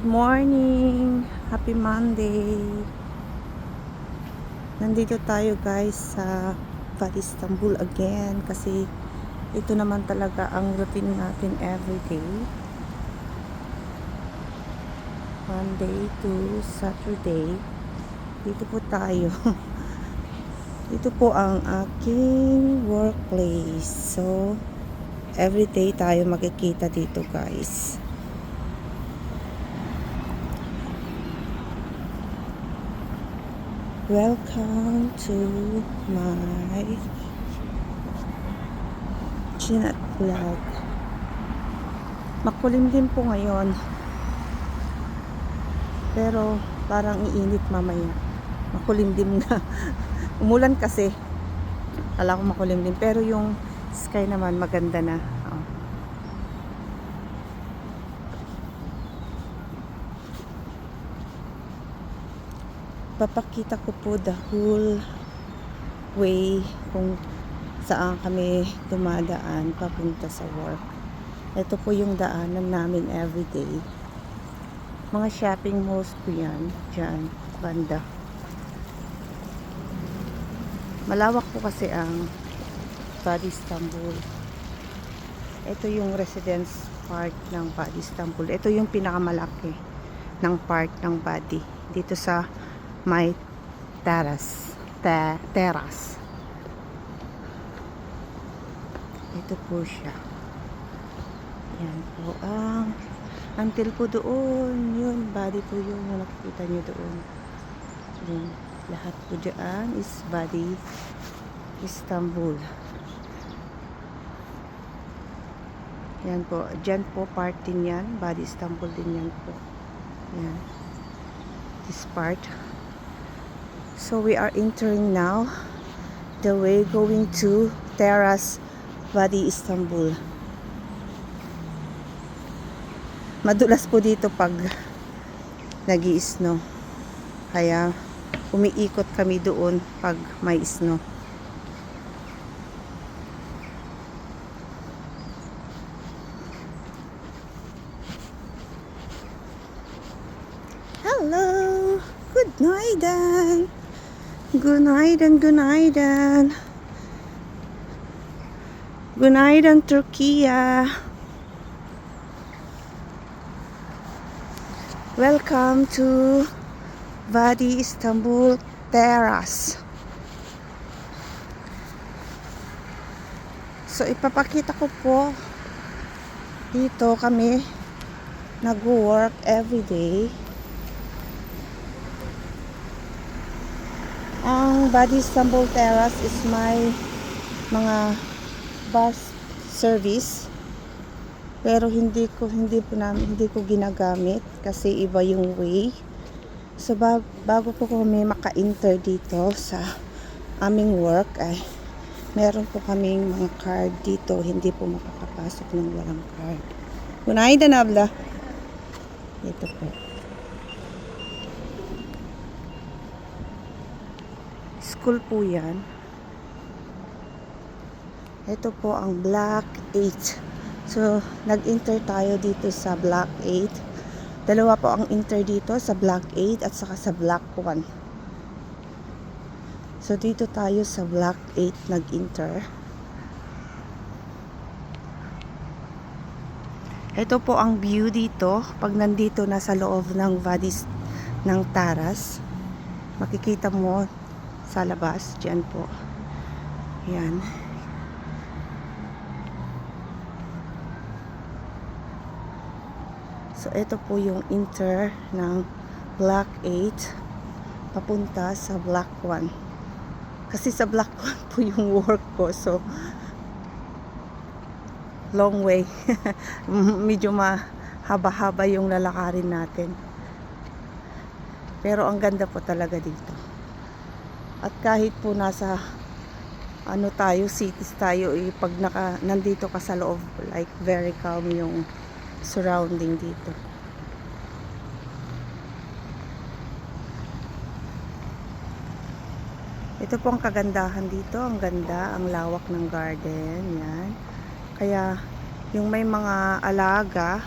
Good morning! Happy Monday! Nandito tayo guys sa Bad Istanbul again kasi ito naman talaga ang routine natin everyday. Monday to Saturday. Dito po tayo. Dito po ang aking workplace. So, everyday tayo makikita dito guys. Welcome to my Chinat vlog. Makulimlim po ngayon. Pero parang iinit mamaya. Makulimlim na. Umulan kasi. Kala ko makulimlim. Pero yung sky naman maganda na. Oh. Papakita ko po the whole way kung saan kami dumadaan papunta sa work. Ito po yung daanan namin everyday. Mga shopping malls po yan. Diyan, banda. Malawak po kasi ang Bad Istanbul. Ito yung residence park ng Bad Istanbul. Ito yung pinakamalaki ng park ng Badi. Dito sa may terrace. Ito po siya. Yan po ang until po doon. Yun, Badi po yun. Nakikita nyo doon. Yun. Lahat po dyan is Badi Istanbul. Yan po. Dyan po part din yan. Badi Istanbul din yan po. Yan. This part. So we are entering now the way going to Terrace Badi Istanbul. Madulas po dito pag nag-i-snow. Kaya umiikot kami doon pag may snow. Hello! Good night! Günaydın. Günaydın Turkey. Welcome to Badi Istanbul Terrace. So ipapakita ko po dito kami nag-work everyday. Ang Badi Istanbul Terrace is my mga bus service. Pero hindi ko ginagamit kasi iba yung way. So bago po kami maka-enter dito sa aming work ay meron po kaming mga card dito. Hindi po makakapasok ng walang card. Günaydın abla. Ito po. School po yan. Ito po ang Block 8. So, nag-enter tayo dito sa Block 8. Dalawa po ang enter dito sa Block 8 at saka sa Block 1. So, dito tayo sa Block 8 nag-enter. Ito po ang view dito. Pag nandito na sa loob ng Vadis ng Taras, makikita mo sa labas. Diyan po. Yan. So, ito po yung enter ng Block 8 papunta sa Block 1. Kasi sa Block 1 po yung work ko. So, long way. Medyo mahaba-haba yung lalakarin natin. Pero ang ganda po talaga dito. At kahit po nasa cities tayo, pag nandito ka sa loob, like very calm yung surrounding dito. Ito po ang kagandahan dito. Ang ganda, ang lawak ng garden. Yan. Kaya yung may mga alaga,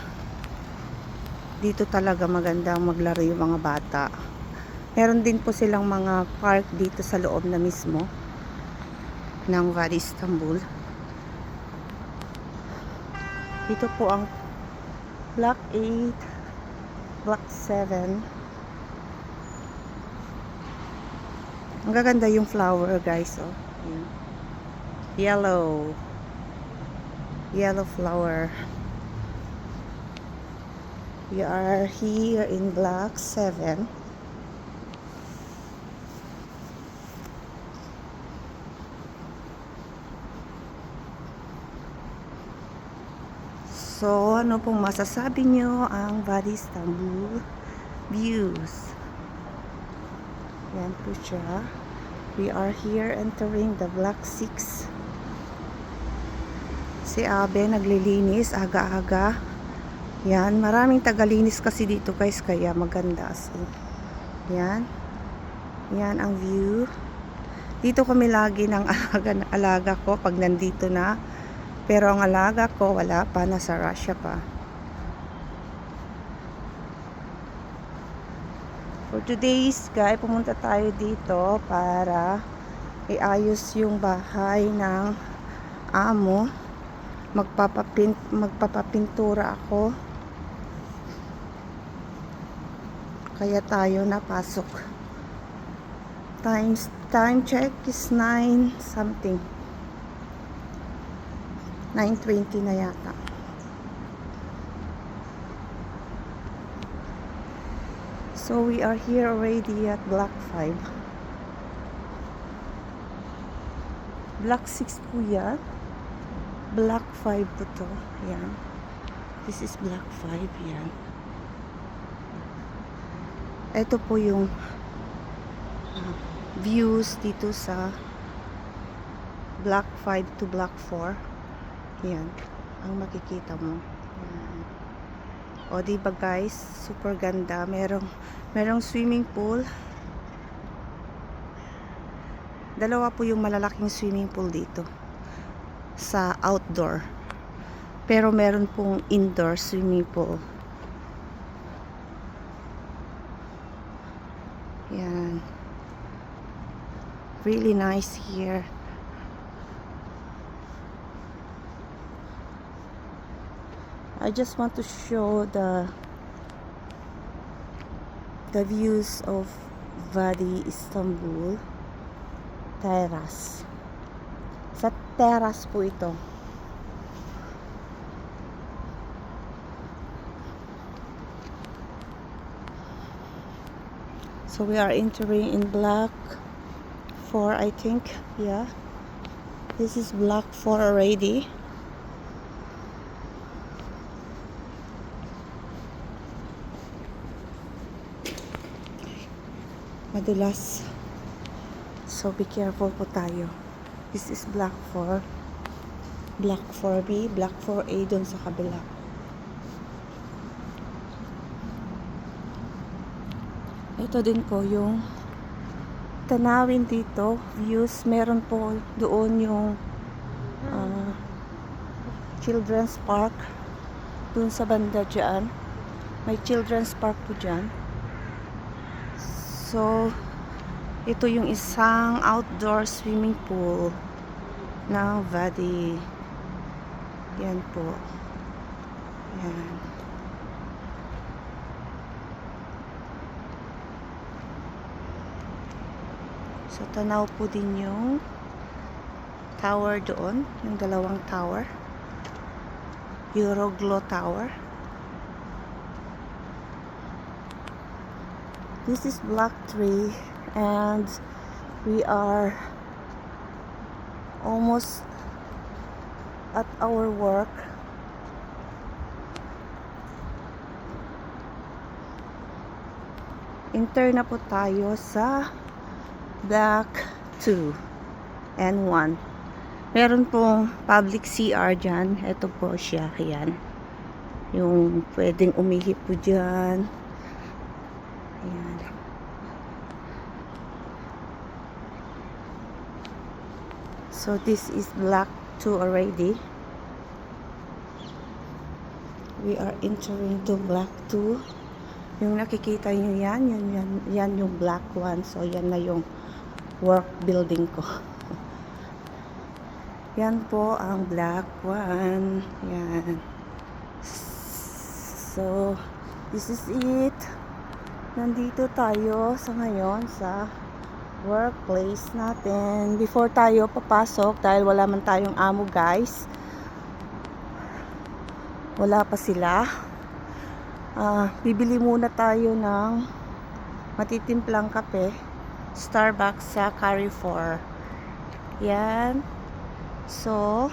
Dito talaga magandang maglaro yung mga bata. Meron din po silang mga park dito sa loob na mismo ng Vadi Istanbul. Dito po ang Block 8, Block 7. Ang gaganda yung flower, guys. Oh. Yellow. Yellow flower. We are here in Block 7. So, ano pong masasabi nyo ang Vadi Istanbul views? Yan po siya. We are here entering the Block 6. Si Abe naglilinis aga-aga. Yan, maraming tagalinis kasi dito guys, kaya maganda. Yan. Yan ang view. Dito kami lagi ng alaga ko pag nandito na. Pero ang alaga ko wala pa, nasa Russia pa. For today's guys, pumunta tayo dito para iayos yung bahay ng amo. Magpapapintura ako. Kaya tayo napasok. Time check is 9 something. 9:20 na yata. So we are here already at Block 5. Block 6 po yan. Block 5 po to. Yan. This is Block 5. Yan. Ito po yung views dito sa Block 5 to Block 4. Yan. Ang makikita mo. Yan. O diba guys, super ganda. Merong swimming pool. Dalawa po yung malalaking swimming pool dito sa outdoor. Pero meron pong indoor swimming pool. Yan. Really nice here. I just want to show the views of Vadi Istanbul terrace. Sa terrace po ito. So we are entering in Block 4, I think. Yeah. This is Block 4 already. Madulas. So be careful po tayo. This is Block 4. Block 4B, Block 4A dun sa kabila. Ito din po yung tanawin dito, views. Meron po doon yung children's park dun sa banda dyan. May children's park po dyan. So ito yung isang outdoor swimming pool ng Vadi. Yan po. Yan. So tanaw po din yung tower doon, yung dalawang tower. Euroglo Tower. This is Block 3 and we are almost at our work. Enter na po tayo sa Block 2 and 1. Meron pong public CR dyan. Ito po siya. Yan. Yung pwedeng umihi po dyan. Ayan. So this is Block 2 already. We are entering to Block 2. Yung nakikita nyo yan yung Block 1. So, yan na yung work building ko. Yan po ang Block 1. Yan. So, this is it. Nandito tayo sa ngayon sa workplace natin. Before tayo papasok, dahil wala man tayong amo guys, wala pa sila, bibili muna tayo ng matitimplang kape, Starbucks sa Carrefour. Yan. So,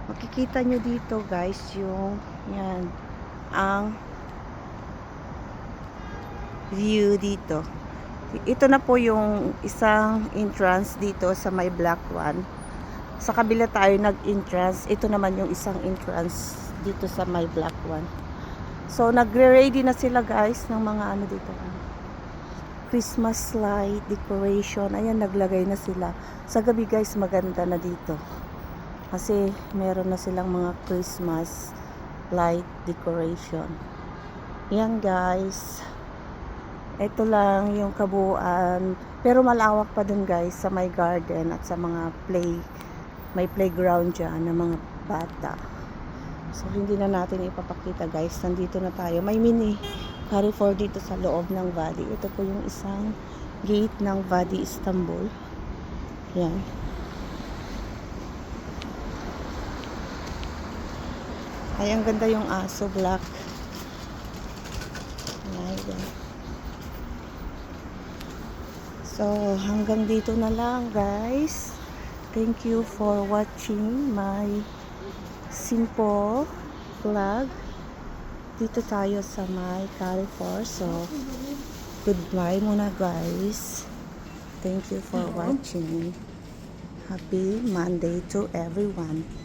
makikita nyo dito guys yung yan ang view dito. Ito na po yung isang entrance dito sa may Block 1. Sa kabila tayo nag-entrance. Ito naman yung isang entrance dito sa may Block 1. So, nagre-ready na sila guys ng mga ano dito. Christmas light, decoration. Ayan, naglagay na sila. Sa gabi guys, maganda na dito. Kasi meron na silang mga Christmas light decoration. Yan guys. Ito lang yung kabuuan. Pero malawak pa dun guys sa may garden at sa mga may playground dyan ng mga bata. So hindi na natin ipapakita guys. Nandito na tayo. May mini Carrefour dito sa loob ng Valley. Ito po yung isang gate ng Valley Istanbul. Yan. Ay, ang ganda yung aso, black. Ayan. So, hanggang dito na lang, guys. Thank you for watching my simple vlog. Dito tayo sa my Carrefour. So, goodbye muna, guys. Thank you for watching. Happy Monday to everyone.